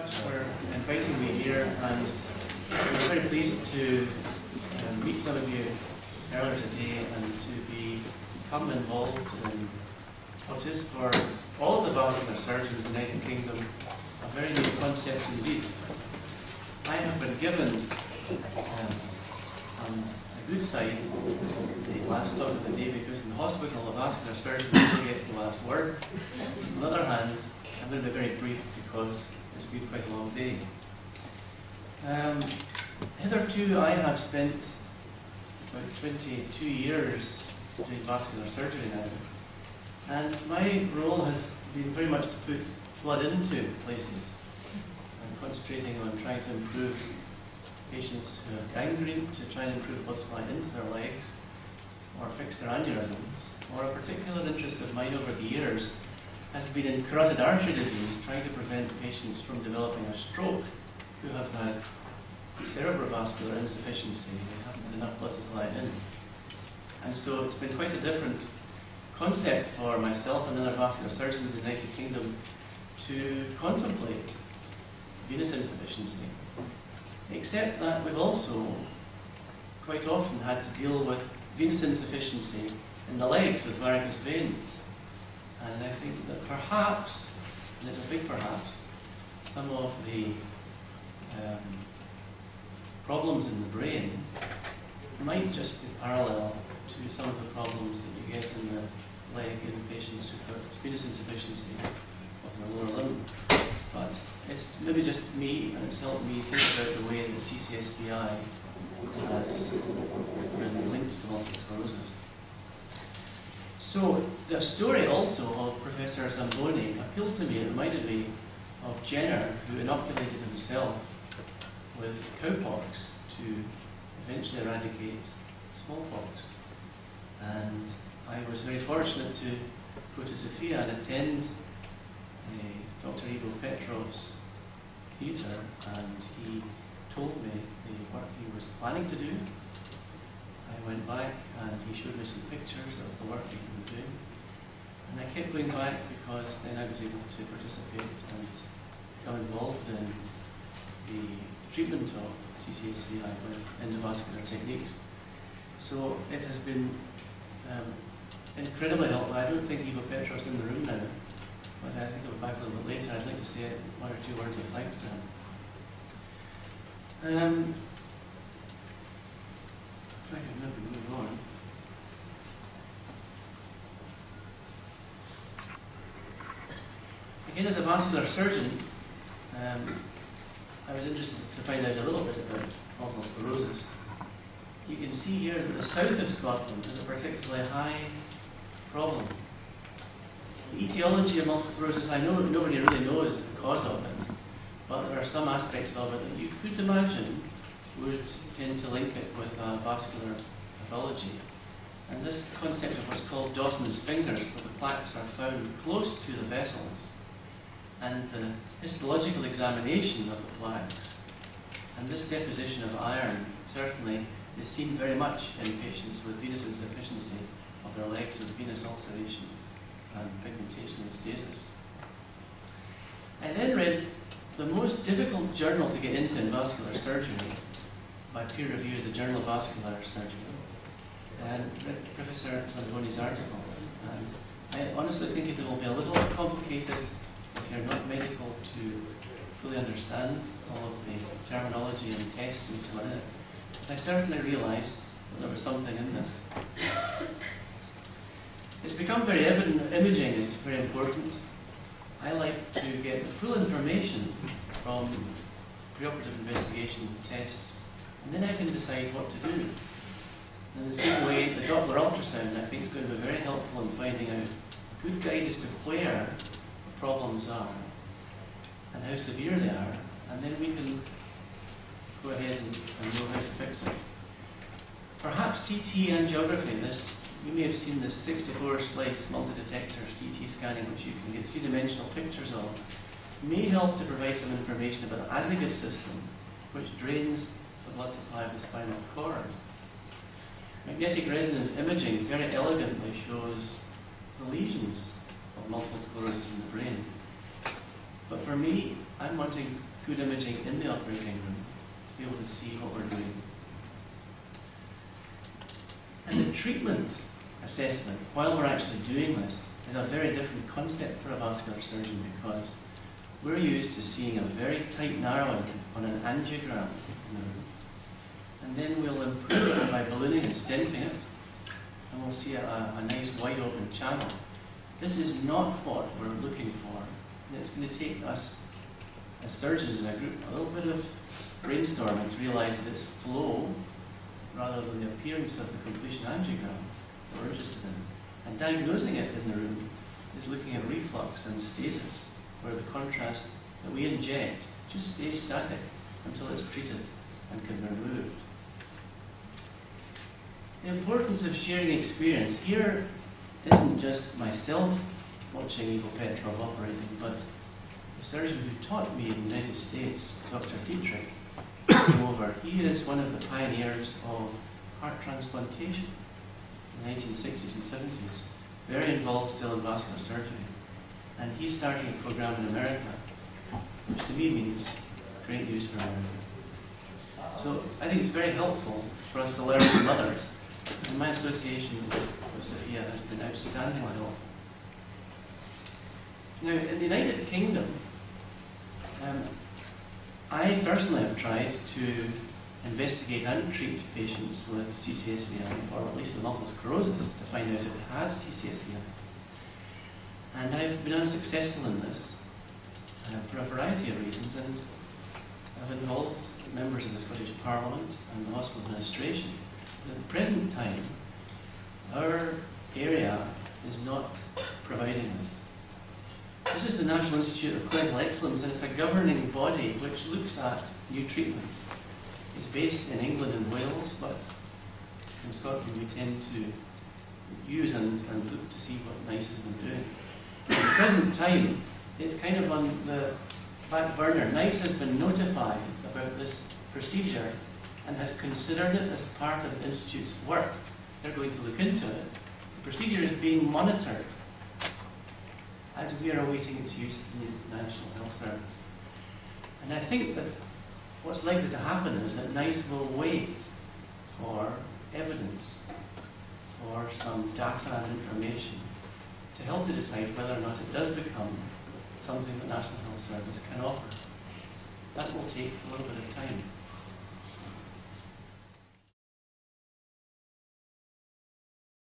much for inviting me here, and I'm very pleased to meet some of you earlier today and to become involved in what is for all of the vascular surgeons in the United Kingdom a very new concept indeed. I have been given on a good side the last talk of the day because in the hospital the vascular surgeon usually gets the last word. On the other hand, I'm going to be very brief because it's been quite a long day. Hitherto I have spent about 22 years doing vascular surgery now, and my role has been very much to put blood into places. I'm concentrating on trying to improve patients who have gangrene, to try and improve the blood supply into their legs, or fix their aneurysms. Or a particular interest of mine over the years has been in carotid artery disease, trying to prevent patients from developing a stroke who have had cerebrovascular insufficiency. They haven't had enough blood supply in. And so it's been quite a different concept for myself and other vascular surgeons in the United Kingdom to contemplate venous insufficiency. Except that we've also quite often had to deal with venous insufficiency in the legs with varicose veins. And I think that perhaps, and it's a big perhaps, some of the problems in the brain might just be parallel to some of the problems that you get in the leg in patients who have venous insufficiency of their lower limb. But it's maybe just me, and it's helped me think about the way that CCSBI has been linked to multiple sclerosis. So the story also of Professor Zamboni appealed to me. It reminded me of Jenner, who inoculated himself with cowpox to eventually eradicate smallpox. And I was very fortunate to go to Sofia and attend Dr. Ivo Petrov's theatre, and he told me the work he was planning to do. I went back and he showed me some pictures of the work he was doing. And I kept going back because then I was able to participate and become involved in the treatment of CCSVI with endovascular techniques. So it has been incredibly helpful. I don't think Ivo Petrov's in the room now, but I think I'll be back a little bit later. I'd like to say one or two words of thanks to him. If I can maybe move on. Again, as a vascular surgeon, I was interested to find out a little bit about multiple sclerosis. You can see here that the south of Scotland has a particularly high problem. The etiology of multiple sclerosis, I know nobody really knows the cause of it, but there are some aspects of it that you could imagine would tend to link it with vascular pathology. And this concept of what's called Dawson's fingers, where the plaques are found close to the vessels, and the histological examination of the plaques, and this deposition of iron certainly is seen very much in patients with venous insufficiency of their legs with venous ulceration and pigmentation and stasis. I then read the most difficult journal to get into in vascular surgery by peer review is the Journal of Vascular Surgery, and read Professor Zamboni's article. And I honestly think it will be a little complicated if you're not medical to fully understand all of the terminology and tests and so on in it. But I certainly realised that there was something in this. It's become very evident that imaging is very important. I like to get the full information from preoperative investigation tests, and then I can decide what to do. And in the same way, the Doppler ultrasound, I think, is going to be very helpful in finding out a good guide as to where the problems are and how severe they are, and then we can go ahead and know how to fix it. Perhaps CT angiography, you may have seen this 64-slice multi-detector CT scanning, which you can get three-dimensional pictures of, may help to provide some information about the azygos system, which drains the blood supply of the spinal cord. Magnetic resonance imaging very elegantly shows the lesions of multiple sclerosis in the brain. But for me, I'm wanting good imaging in the operating room to be able to see what we're doing. And the treatment assessment, while we're actually doing this, is a very different concept for a vascular surgeon, because we're used to seeing a very tight narrowing on an angiogram in the room. And then we'll improve it by ballooning and stenting it, and we'll see a nice wide open channel. This is not what we're looking for, and it's going to take us as surgeons in a group a little bit of brainstorming to realise that it's flow rather than the appearance of the completion angiogram that we're interested in. And diagnosing it in the room is looking at reflux and stasis, where the contrast that we inject just stays static until it's treated and can be removed. The importance of sharing experience here isn't just myself watching Ivo Petrov operating, but the surgeon who taught me in the United States, Dr. Dietrich, came over. He is one of the pioneers of heart transplantation in the 1960s and 70s, very involved still in vascular surgery. And he's starting a program in America, which to me means great news for America. So I think it's very helpful for us to learn from others. And my association with Sophia has been outstandingly helpful. Now, in the United Kingdom, I personally have tried to investigate and treat patients with CCSVI, or at least with multiple sclerosis, to find out if they had CCSVI. And I've been unsuccessful in this for a variety of reasons, and I've involved members of the Scottish Parliament and the hospital administration. But at the present time, our area is not providing this. This is the National Institute of Clinical Excellence, and it's a governing body which looks at new treatments. It's based in England and Wales, but in Scotland we tend to use and look to see what NICE has been doing. At the present time, it's kind of on the back burner. NICE has been notified about this procedure and has considered it as part of the Institute's work. They're going to look into it. The procedure is being monitored as we are awaiting its use in the National Health Service. And I think that what's likely to happen is that NICE will wait for evidence, for some data and information to help to decide whether or not it does become something the National Health Service can offer. That will take a little bit of time.